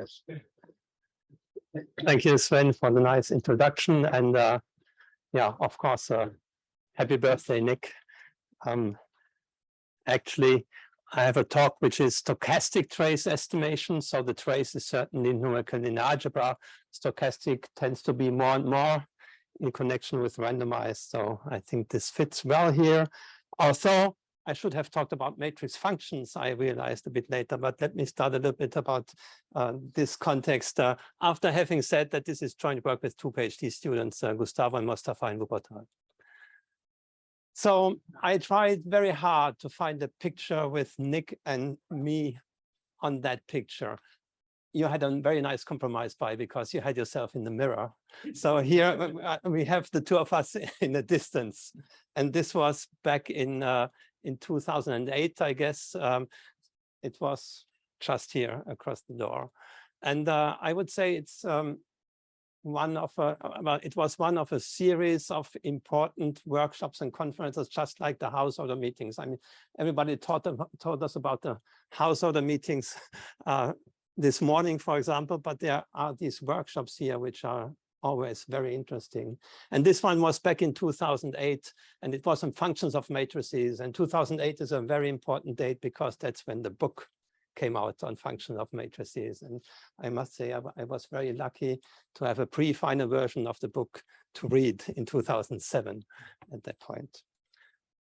Yes. Thank you, Sven, for the nice introduction. And yeah, of course, happy birthday, Nick. Actually, I have a talk which is stochastic trace estimation. So the trace is certainly numerical in algebra. Stochastic tends to be more and more in connection with randomized. So I think this fits well here. Although I should have talked about matrix functions, I realized a bit later, but let me start a little bit about this context. After having said that this is joint work with two PhD students, Gustavo and Mostafa in Wuppertal. So I tried very hard to find a picture with Nick and me on that picture. You had a very nice compromise because you had yourself in the mirror. So here we have the two of us in a distance. And this was back in 2008, I guess. It was just here across the door. And I would say it's it was one of a series of important workshops and conferences, just like the house order meetings. I mean, everybody told us about the house order meetings this morning, for example, but there are these workshops here which are always very interesting. And this one was back in 2008, and it was on functions of matrices. And 2008 is a very important date because that's when the book came out on function of matrices. And I must say I was very lucky to have a pre-final version of the book to read in 2007 at that point.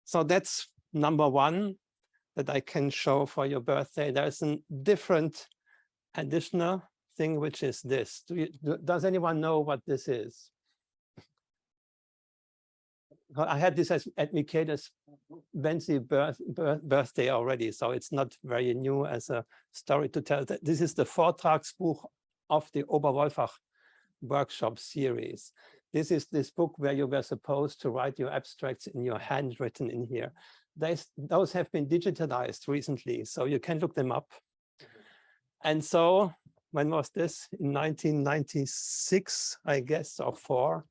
So that's number one that I can show for your birthday. There's a different additional thing, which is this. Does anyone know what this is? I had this at Michaela's Benzi birthday already, so it's not very new as a story to tell. This is the Vortragsbuch of the Oberwolfach workshop series. This is this book where you were supposed to write your abstracts in your handwritten in here. Those have been digitalized recently, so you can look them up. And so, when was this? In 1996, I guess, or four.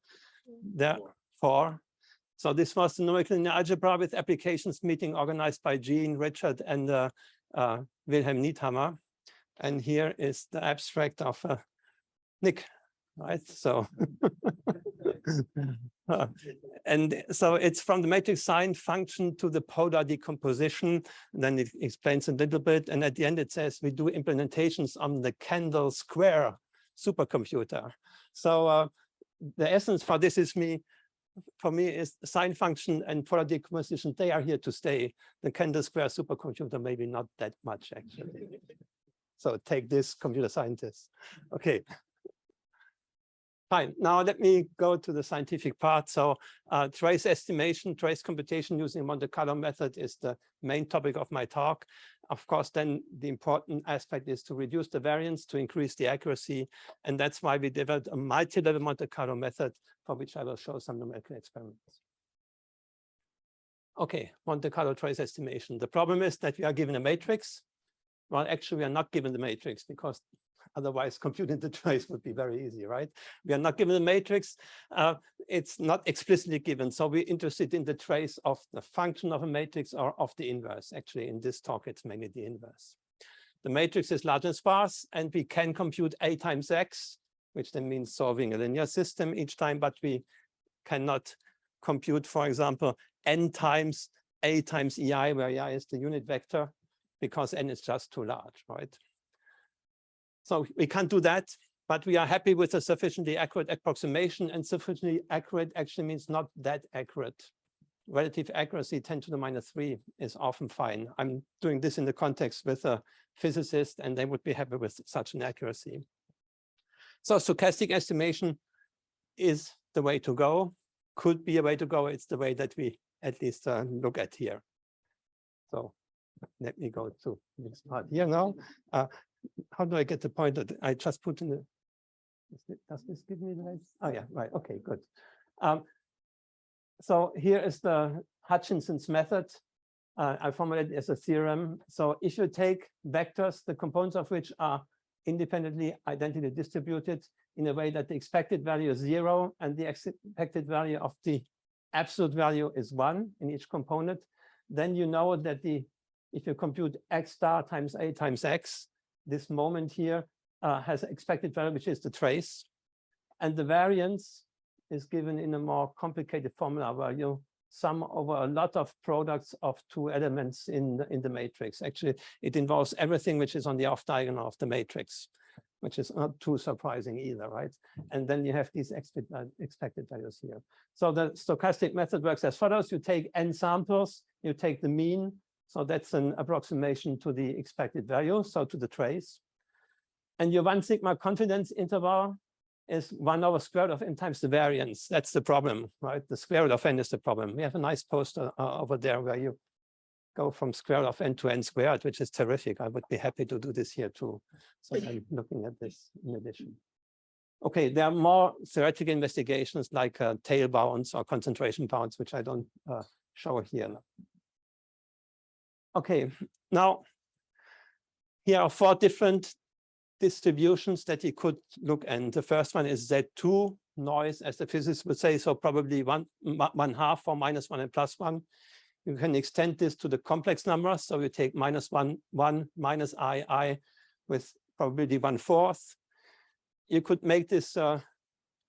So this was the numerical linear algebra with applications meeting organized by Jean, Richard, and Wilhelm Niethammer. And here is the abstract of Nick, right? So, and so it's from the matrix sign function to the polar decomposition. Then it explains a little bit. And at the end, it says we do implementations on the Kendall Square supercomputer. So the essence for this is for me is sign function and polar decomposition. They are here to stay. The Kendall Square supercomputer, maybe not that much actually. So take this, computer scientists. Okay. Fine. Now let me go to the scientific part. So trace estimation, trace computation using Monte Carlo method is the main topic of my talk. Of course, then the important aspect is to reduce the variance to increase the accuracy. And that's why we developed a multi-level Monte Carlo method, for which I will show some numerical experiments. Okay, Monte Carlo trace estimation. The problem is that we are given a matrix. Well, actually, we are not given the matrix because otherwise computing the trace would be very easy, right? We are not given the matrix. It's not explicitly given. So we're interested in the trace of the function of a matrix or of the inverse. Actually, in this talk, it's mainly the inverse. The matrix is large and sparse, and we can compute A times X, which then means solving a linear system each time, but we cannot compute, for example, N times A times EI, where EI is the unit vector, because N is just too large, right? So we can't do that, but we are happy with a sufficiently accurate approximation, and sufficiently accurate actually means not that accurate. Relative accuracy 10 to the minus 3 is often fine. I'm doing this in the context with a physicist, and they would be happy with such an accuracy. So stochastic estimation is the way to go, could be a way to go. It's the way that we at least look at here. So let me go to this part here now. How do I get the point that I just put in the, does this give me the right? Oh yeah, right, okay, good. So here is the Hutchinson's method. I formulate it as a theorem. So if you take vectors, the components of which are independently identically distributed in a way that the expected value is 0 and the expected value of the absolute value is 1 in each component, then you know that if you compute x star times A times x, this moment here has an expected value, which is the trace. And the variance is given in a more complicated formula where you sum over a lot of products of two elements in the matrix. Actually, it involves everything which is on the off diagonal of the matrix, which is not too surprising either, right? And then you have these expected values here. So the stochastic method works as follows. You take n samples, you take the mean. So that's an approximation to the expected value, so to the trace. And your 1 sigma confidence interval is 1 over square root of n times the variance. That's the problem, right? The square root of n is the problem. We have a nice poster over there where you go from square root of n to n squared, which is terrific. I would be happy to do this here too. So I'm looking at this in addition. Okay, there are more theoretical investigations like tail bounds or concentration bounds, which I don't show here. Okay, now here are 4 different distributions that you could look at. The first one is Z2 noise, as the physicists would say, so probably one half for -1 and +1. You can extend this to the complex numbers. So you take -1, 1, minus I with probability 1/4. You could make this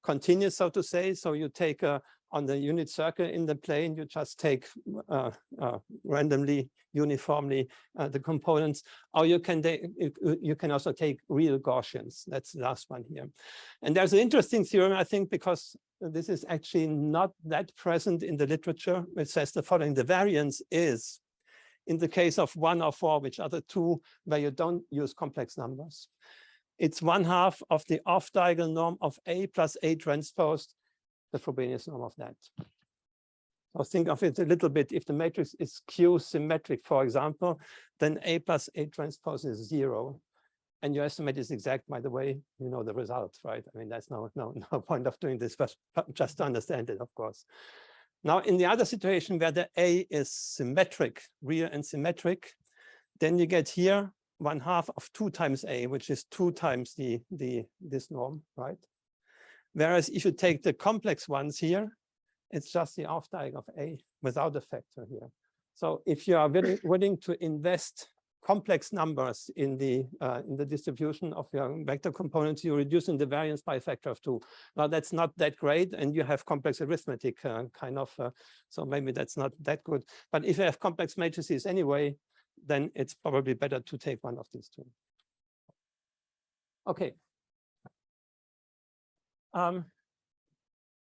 continuous, so to say. So you take on the unit circle in the plane, you just take randomly, uniformly the components, or you can also take real Gaussians. That's the last one here. And there's an interesting theorem, I think, because this is actually not that present in the literature. It says the following: the variance is, in the case of 1 or 4, which are the 2 where you don't use complex numbers, it's 1/2 of the off-diagonal norm of A plus A transpose, the Frobenius norm of that. So think of it a little bit. If the matrix is Q symmetric, for example, then A plus A transpose is 0. And your estimate is exact, by the way, you know the result, right? I mean, that's no point of doing this, but just to understand it, of course. Now, in the other situation where the A is symmetric, real and symmetric, then you get here 1/2 of 2 times A, which is 2 times this norm, right? Whereas if you take the complex ones here, it's just the off diagonal of A without a factor here. So if you are willing to invest complex numbers in the distribution of your vector components, you're reducing the variance by a factor of 2. Now that's not that great, and you have complex arithmetic kind of, so maybe that's not that good. But if you have complex matrices anyway, then it's probably better to take one of these 2. Okay.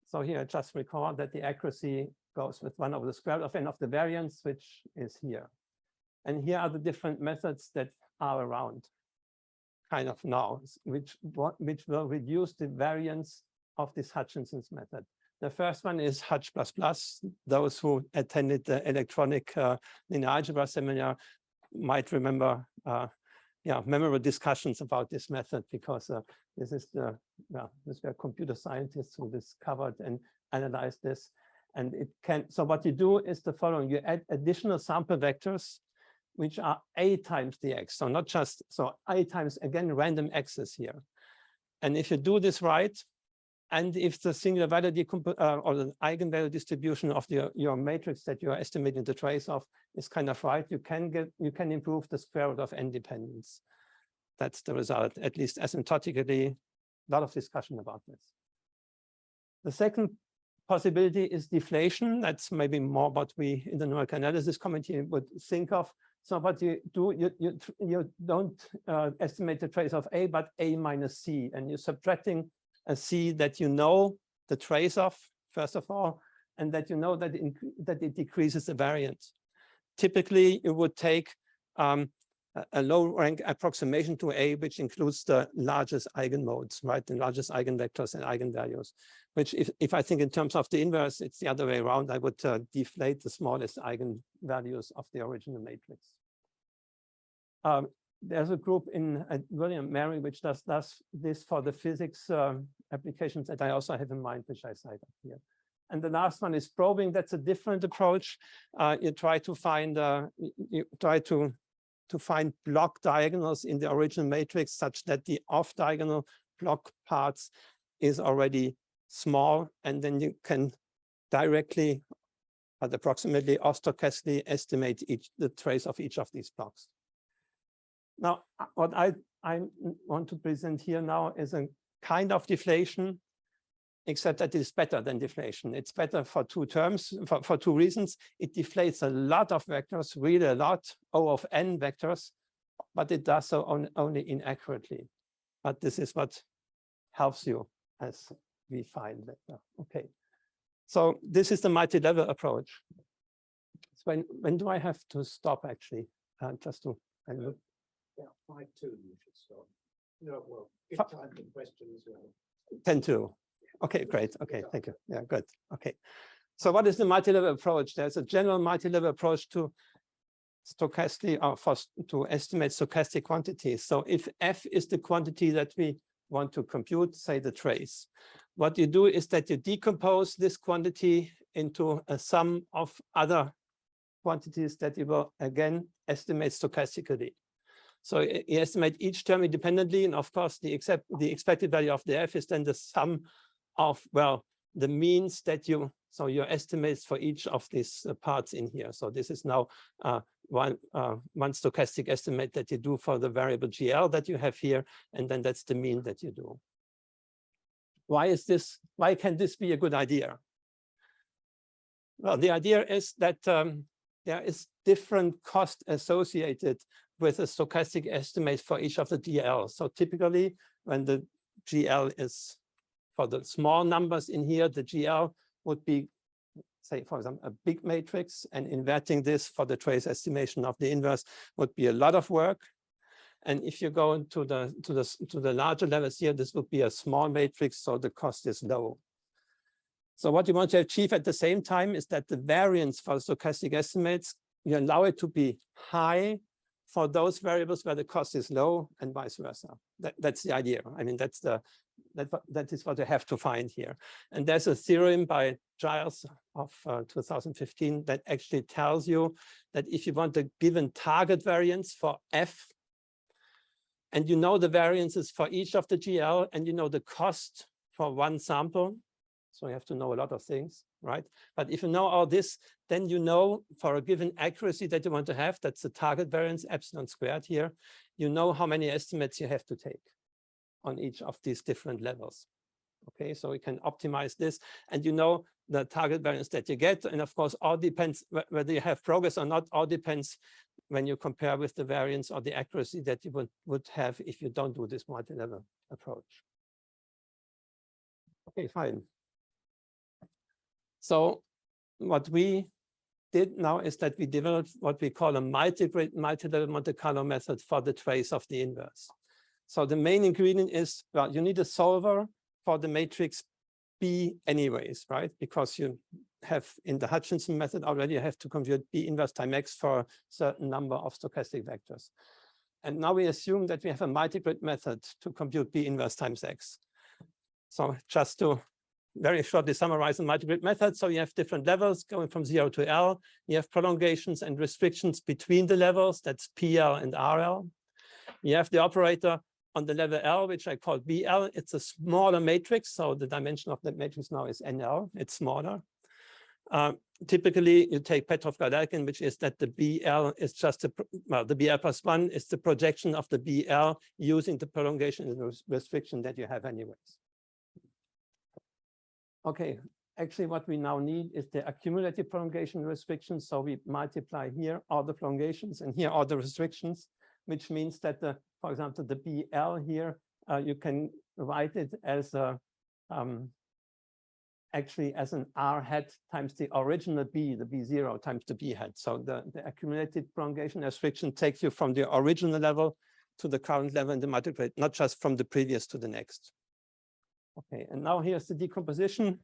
So here, just recall that the accuracy goes with 1 over the square root of n of the variance, which is here. And here are the different methods that are around kind of now, which will reduce the variance of this Hutchinson's method. The first one is Hutch++. Those who attended the electronic linear algebra seminar might remember memorable discussions about this method, because this is this were computer scientists who discovered and analyzed this. And it can, so what you do is the following: you add additional sample vectors, which are A times the X. So not just, so A times, again, random X's here. And if you do this right, and if the singular value or the eigenvalue distribution of your matrix that you are estimating the trace of is kind of right, you can improve the square root of n dependence. That's the result, at least asymptotically. A lot of discussion about this. The second possibility is deflation. That's maybe more what we in the numerical analysis committee would think of. So what you do, you don't estimate the trace of A, but A minus C, and you're subtracting a C that you know the trace of, first of all, and that you know that it decreases the variance. Typically, you would take a low-rank approximation to A, which includes the largest eigenmodes, right? The largest eigenvectors and eigenvalues, which if I think in terms of the inverse, it's the other way around. I would deflate the smallest eigenvalues of the original matrix. There's a group in William Mary which does this for the physics applications that I also have in mind, which I cite up here. And the last one is probing. That's a different approach. You try to find find block diagonals in the original matrix such that the off-diagonal block parts is already small, and then you can directly, approximately or stochastically estimate the trace of each of these blocks. Now, what I I want to present here now is a kind of deflation, except that it's better than deflation. It's better for two terms, for two reasons. It deflates a lot of vectors, really a lot, O of n vectors, but it does so only inaccurately. But this is what helps you as we find vector. Okay. So this is the multi-level approach. So when do I have to stop actually? Just to look. Yeah, 5-2 you should stop. No, well, give time for questions as well. 10-2. Okay, great. Okay, thank you. Yeah, good. Okay. So what is the multi-level approach? There's a general multi-level approach to stochastic or to estimate stochastic quantities. So if F is the quantity that we want to compute, say the trace, what you do is that you decompose this quantity into a sum of other quantities that you will again estimate stochastically. So you estimate each term independently, and of course the expected value of the F is then the sum of, well, the means that your estimates for each of these parts in here. So this is now one stochastic estimate that you do for the variable GL that you have here, and then that's the mean that you do. Why can this be a good idea? Well, the idea is that there is different cost associated with a stochastic estimate for each of the GL. So typically when the GL is for the small numbers in here, the GL would be, say, for example, a big matrix, and inverting this for the trace estimation of the inverse would be a lot of work. And if you go to the larger levels here, this would be a small matrix, so the cost is low. So what you want to achieve at the same time is that the variance for stochastic estimates, you allow it to be high for those variables where the cost is low, and vice versa. That's the idea. I mean, that is what you have to find here. And there's a theorem by Giles of 2015 that actually tells you that if you want a given target variance for F, and you know the variances for each of the GL, and you know the cost for one sample, so you have to know a lot of things, right? But if you know all this, then you know for a given accuracy that you want to have, that's the target variance epsilon squared here, you know how many estimates you have to take on each of these different levels. Okay, so we can optimize this, and you know the target variance that you get. And of course, all depends whether you have progress or not, all depends when you compare with the variance or the accuracy that you would have if you don't do this multi-level approach. Okay, fine. So what we did now is that we developed what we call a multi-grid, multi-level Monte Carlo method for the trace of the inverse. So the main ingredient is, well, you need a solver for the matrix B anyways, right? Because you have in the Hutchinson method already, you have to compute B inverse times X for a certain number of stochastic vectors. And now we assume that we have a multi-grid method to compute B inverse times X. So just to very shortly summarize the multi-grid method. So you have different levels going from 0 to L. You have prolongations and restrictions between the levels. That's PL and RL. You have the operator on the level L, which I call BL. It's a smaller matrix. So the dimension of that matrix now is NL. It's smaller. Typically, you take Petrov-Galerkin, which is that the BL is just the BL plus 1 is the projection of the BL using the prolongation and restriction that you have anyways. Okay, actually what we now need is the accumulative prolongation restrictions. So we multiply here all the prolongations and here all the restrictions, which means that, for example, the BL here, you can write it as a, actually as an R hat times the original B, the B0 times the B hat. So the accumulated prolongation restriction takes you from the original level to the current level in the multi-grid, not just from the previous to the next. Okay, and now here's the decomposition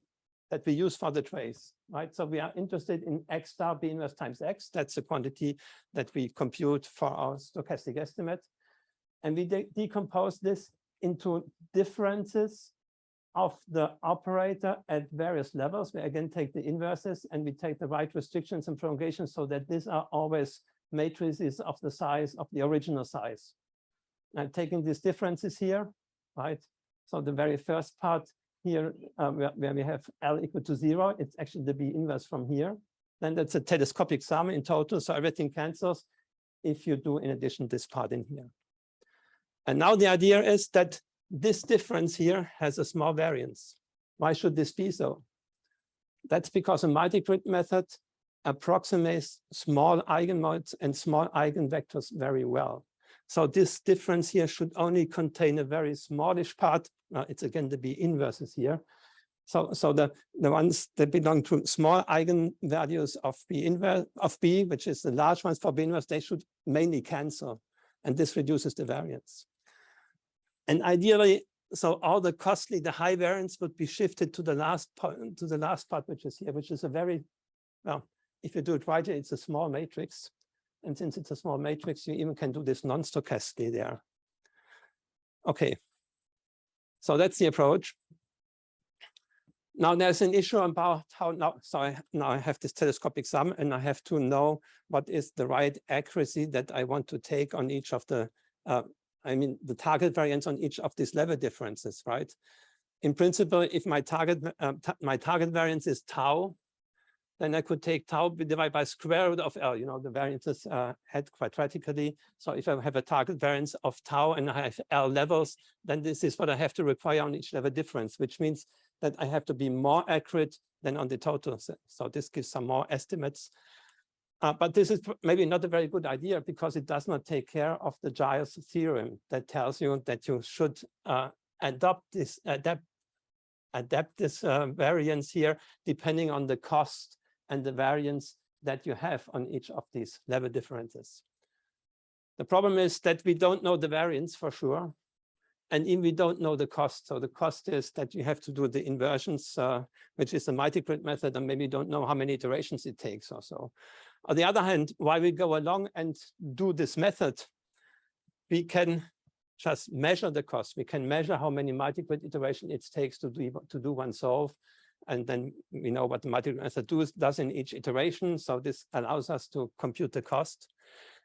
that we use for the trace, right? So we are interested in X star B inverse times X. That's the quantity that we compute for our stochastic estimate. And we decompose this into differences of the operator at various levels. We again take the inverses and we take the right restrictions and prolongations so that these are always matrices of the size of the original size. And taking these differences here, right? So the very first part here, where we have L equal to 0, it's actually the B inverse from here. Then that's a telescopic sum in total, so everything cancels if you do in addition this part in here. And now the idea is that this difference here has a small variance. Why should this be so? That's because a multi-grid method approximates small eigenmodes and small eigenvectors very well. So this difference here should only contain a very smallish part. It's again the B inverses here. So the ones that belong to small eigenvalues of B, which is the large ones for B inverse, they should mainly cancel. And this reduces the variance. And ideally, so all the costly, the high variance would be shifted to the last part, which is here, which is a very, well, if you do it right, it's a small matrix. And since it's a small matrix, you even can do this non-stochastically there. Okay, so that's the approach. Now there's an issue about how now I have this telescopic sum and I have to know what is the right accuracy that I want to take on each of the the target variance on each of these level differences, right? In principle, if my target variance is tau, then I could take tau divided by square root of L. You know, the variances add quadratically. So if I have a target variance of tau and I have L levels, then this is what I have to require on each level difference, which means that I have to be more accurate than on the total. So this gives some more estimates. But this is maybe not a very good idea because it does not take care of the Giles theorem that tells you that you should adapt this variance here depending on the cost and the variance that you have on each of these level differences. The problem is that we don't know the variance for sure, and even we don't know the cost. So the cost is that you have to do the inversions, which is the multi-grid method, and maybe you don't know how many iterations it takes or so. On the other hand, while we go along and do this method, we can just measure the cost. We can measure how many multi-grid iterations it takes to do one solve. And then we know what the multi-grid method does in each iteration. So this allows us to compute the cost.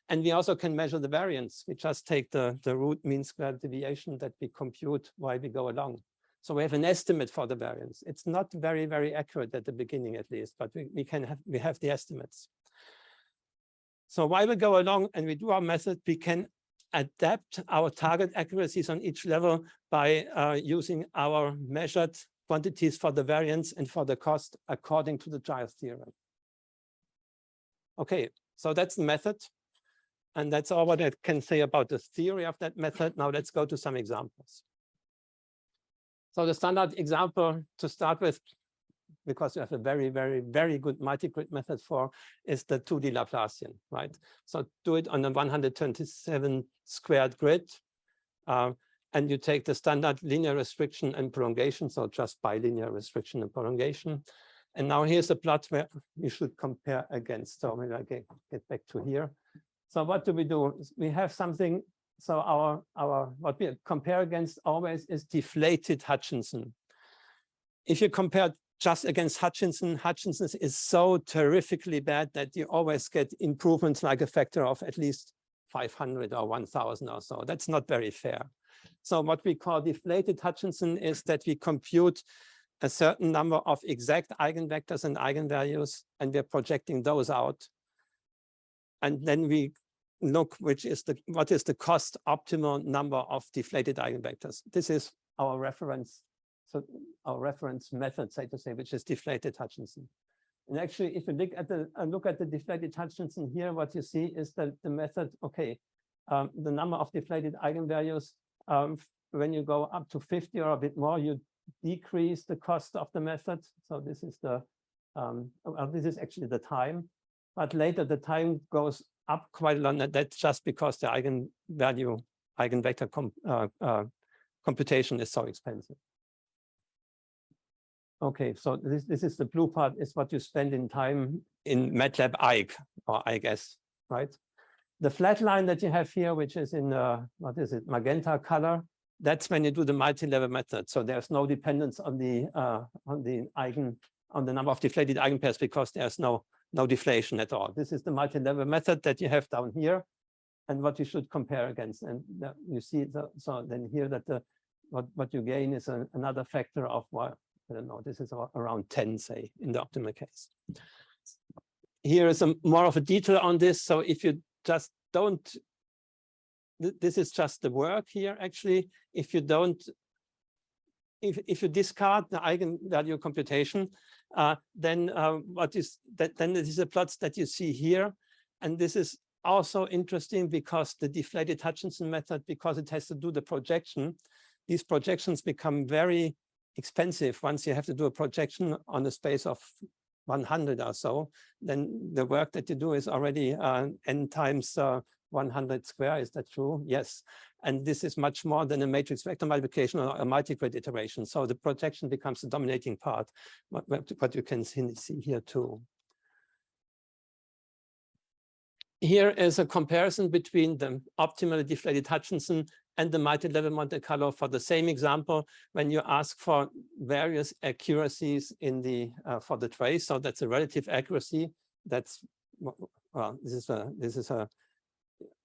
And we also can measure the variance. We just take the root mean squared deviation that we compute while we go along. So we have an estimate for the variance. It's not very, very accurate at the beginning, at least, but we have the estimates. So while we go along and we do our method, we can adapt our target accuracies on each level by using our measured quantities for the variance and for the cost according to the Giles theorem. Okay, so that's the method. And that's all what I can say about the theory of that method. Now let's go to some examples. So the standard example to start with, because you have a very, very, very good multi-grid method for, is the 2D Laplacian, right? So do it on a 127 squared grid. And you take the standard linear restriction and prolongation, so just bilinear restriction and prolongation. And now here's a plot where you should compare against. So maybe I get back to here. So what do? We have something, so our what we compare against always is deflated Hutchinson. If you compare just against Hutchinson is so terrifically bad that you always get improvements like a factor of at least 500 or 1000 or so. That's not very fair. So what we call deflated Hutchinson is that we compute a certain number of exact eigenvectors and eigenvalues, and we're projecting those out. And then we look what is the cost optimal number of deflated eigenvectors. This is our reference. So our reference method, so to say, which is deflated Hutchinson. And actually, if you look at the deflated Hutchinson here, what you see is that the method, okay, the number of deflated eigenvalues, when you go up to 50 or a bit more, you decrease the cost of the method. So this is this is actually the time, but later the time goes up quite a lot. And that's just because the eigenvector computation is so expensive. Okay, so this is the blue part, is what you spend in time in MATLAB Eig, or IGS, right? The flat line that you have here, which is in what is it, magenta color, that's when you do the multi-level method. So there's no dependence on the number of deflated eigenpairs because there's no deflation at all. This is the multi-level method that you have down here, and what you should compare against. And you see, so then here that what you gain is another factor of what. I don't know, this is around 10, say, in the optimal case. Here is more of a detail on this. So if you just don't this is just the work here. Actually, if you don't, if you discard the eigenvalue computation, then what is that? Then this is the plots that you see here, and this is also interesting because the deflated Hutchinson method, because it has to do the projection, these projections become very expensive once you have to do a projection on a space of 100 or so. Then the work that you do is already n times 100 square. Is that true? Yes. And this is much more than a matrix vector multiplication or a multigrid iteration. So the projection becomes the dominating part, what you can see here too. Here is a comparison between the optimally deflated Hutchinson and the multi-level Monte Carlo for the same example when you ask for various accuracies in the for the trace. So that's a relative accuracy. That's, well, this is a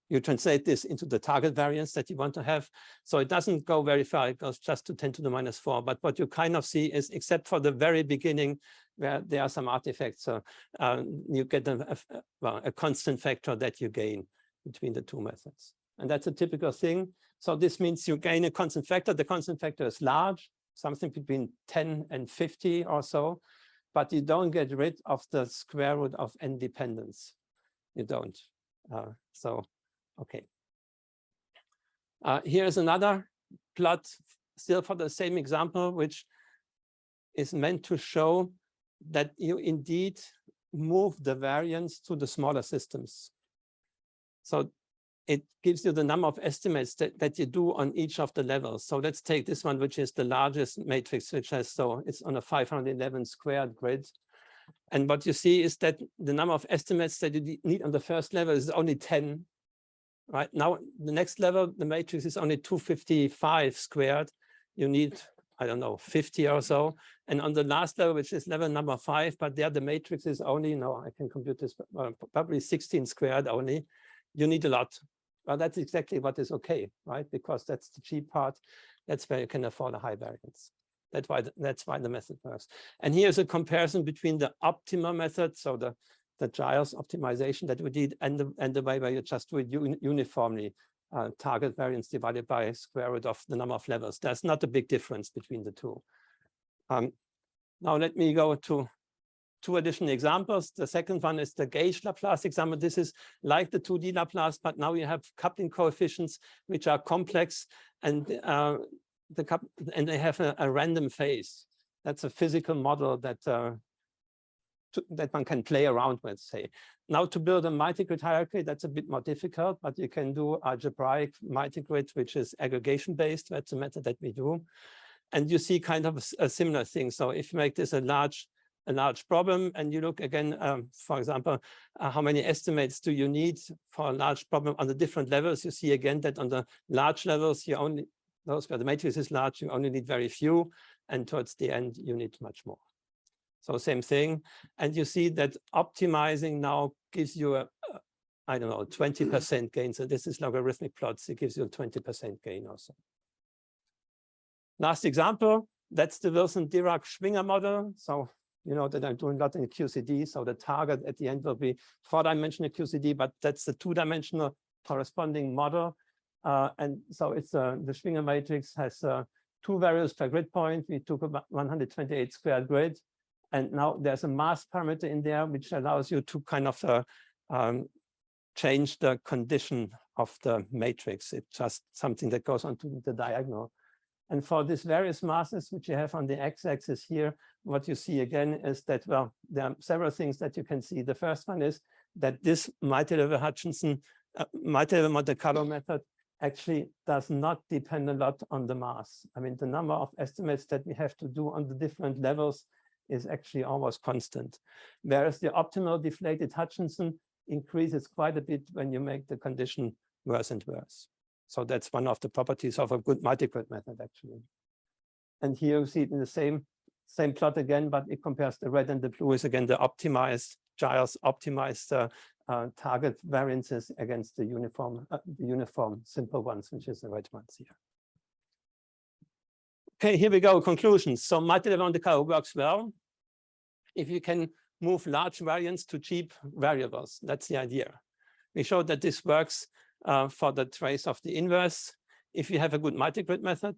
you translate this into the target variance that you want to have. So it doesn't go very far, it goes just to 10 to the minus 4. But what you kind of see is, except for the very beginning, where there are some artifacts, so you get a constant factor that you gain between the two methods. And that's a typical thing. So this means you gain a constant factor. The constant factor is large, something between 10 and 50 or so, but you don't get rid of the square root of n dependence. You don't. Okay. Here's another plot, still for the same example, which is meant to show that you indeed move the variance to the smaller systems. So it gives you the number of estimates that you do on each of the levels. So let's take this one, which is the largest matrix, which has, so it's on a 511 squared grid. And what you see is that the number of estimates that you need on the first level is only 10. Right now, the next level, the matrix is only 255 squared. You need, I don't know, 50 or so. And on the last level, which is level number 5, but there the matrix is only, no, I can compute this, probably 16 squared only. You need a lot. Well, that's exactly what is okay, right? Because that's the cheap part. That's where you can afford a high variance. That's why the method works. And here's a comparison between the optimal method, so the Giles optimization that we did, and the way where you just do it uniformly, target variance divided by square root of the number of levels. There's not a big difference between the two. Now let me go to two additional examples. The second one is the gauge Laplace example. This is like the 2D Laplace, but now you have coupling coefficients which are complex, and they have a random phase. That's a physical model that that one can play around with, say. Now to build a multigrid hierarchy, that's a bit more difficult, but you can do algebraic multigrid, which is aggregation based. That's a method that we do. And you see kind of a similar thing. So if you make this a large problem, and you look again, for example, how many estimates do you need for a large problem on the different levels? You see again that on the large levels, you only, those where the matrix is large, you only need very few, and towards the end, you need much more. So same thing. And you see that optimizing now gives you a I don't know, 20% gain. So this is logarithmic plots. It gives you a 20% gain also. Last example, that's the Wilson-Dirac-Schwinger model. So you know that I'm doing a lot in QCD. So the target at the end will be 4-dimensional QCD, but that's the 2-dimensional corresponding model. And so it's the Schwinger matrix has 2 variables per grid point. We took about 128 squared grid. And now there's a mass parameter in there, which allows you to kind of change the condition of the matrix. It's just something that goes onto the diagonal. And for these various masses, which you have on the x-axis here, what you see again is that, well, there are several things that you can see. The first one is that this multi-level Hutchinson, multi-level Monte Carlo method actually does not depend a lot on the mass. I mean, the number of estimates that we have to do on the different levels is actually almost constant. Whereas the optimal deflated Hutchinson increases quite a bit when you make the condition worse and worse. So that's one of the properties of a good multigrid method, actually. And here you see it in the same plot again, but it compares the red and the blue is again the optimized, Giles optimized target variances against the uniform simple ones, which is the red ones here. Okay, here we go, conclusions. So multi-level Monte Carlo works well if you can move large variance to cheap variables. That's the idea. We showed that this works for the trace of the inverse if we have a good multigrid method.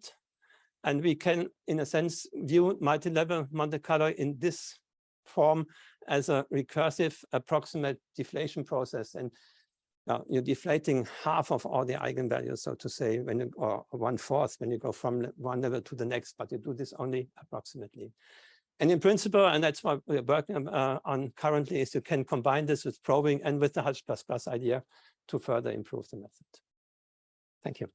And we can, in a sense, view multi-level Monte Carlo in this form as a recursive approximate deflation process. And you're deflating half of all the eigenvalues, so to say, when you, or 1/4 when you go from one level to the next, but you do this only approximately. And in principle, and that's what we're working on currently, is you can combine this with probing and with the H++ idea to further improve the method. Thank you.